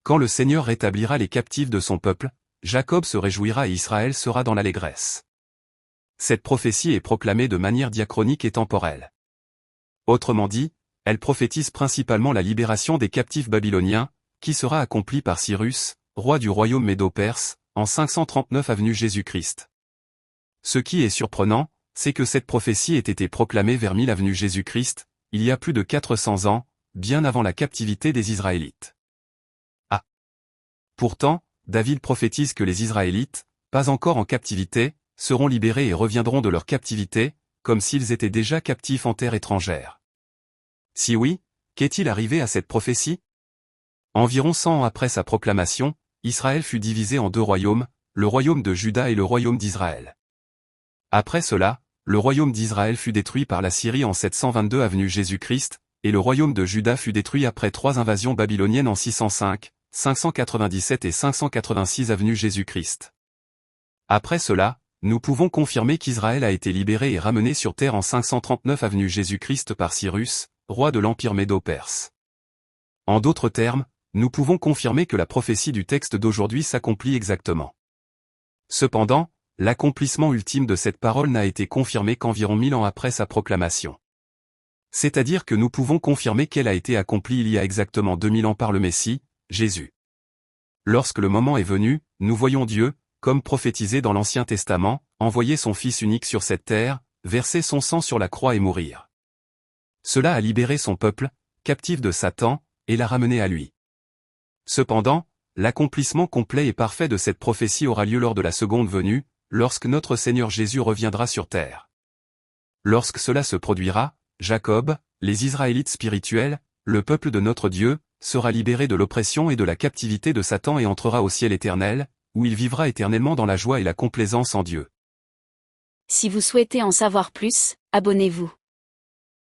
Quand le Seigneur rétablira les captifs de son peuple, Jacob se réjouira et Israël sera dans l'allégresse. Cette prophétie est proclamée de manière diachronique et temporelle. Autrement dit, elle prophétise principalement la libération des captifs babyloniens, qui sera accomplie par Cyrus, roi du royaume médo-perse, en 539 avenue Jésus-Christ. Ce qui est surprenant, c'est que cette prophétie ait été proclamée vers 1000 avenue Jésus-Christ, il y a plus de 400 ans, bien avant la captivité des Israélites. Ah. Pourtant, David prophétise que les Israélites, pas encore en captivité, seront libérés et reviendront de leur captivité, comme s'ils étaient déjà captifs en terre étrangère. Si oui, qu'est-il arrivé à cette prophétie? Environ 100 ans après sa proclamation, Israël fut divisé en deux royaumes, le royaume de Juda et le royaume d'Israël. Après cela, le royaume d'Israël fut détruit par la Syrie en 722 avenue Jésus-Christ, et le royaume de Juda fut détruit après 3 invasions babyloniennes en 605, 597 et 586 avenue Jésus-Christ. Après cela, nous pouvons confirmer qu'Israël a été libéré et ramené sur terre en 539 avenue Jésus-Christ par Cyrus, roi de l'Empire médo-perse. En d'autres termes, nous pouvons confirmer que la prophétie du texte d'aujourd'hui s'accomplit exactement. Cependant, l'accomplissement ultime de cette parole n'a été confirmé qu'environ 1000 ans après sa proclamation. C'est-à-dire que nous pouvons confirmer qu'elle a été accomplie il y a exactement 2000 ans par le Messie, Jésus. Lorsque le moment est venu, nous voyons Dieu, comme prophétisé dans l'Ancien Testament, envoyer son Fils unique sur cette terre, verser son sang sur la croix et mourir. Cela a libéré son peuple, captif de Satan, et l'a ramené à lui. Cependant, l'accomplissement complet et parfait de cette prophétie aura lieu lors de la seconde venue, lorsque notre Seigneur Jésus reviendra sur terre. Lorsque cela se produira, Jacob, les Israélites spirituels, le peuple de notre Dieu, sera libéré de l'oppression et de la captivité de Satan et entrera au ciel éternel, où il vivra éternellement dans la joie et la complaisance en Dieu. Si vous souhaitez en savoir plus, abonnez-vous.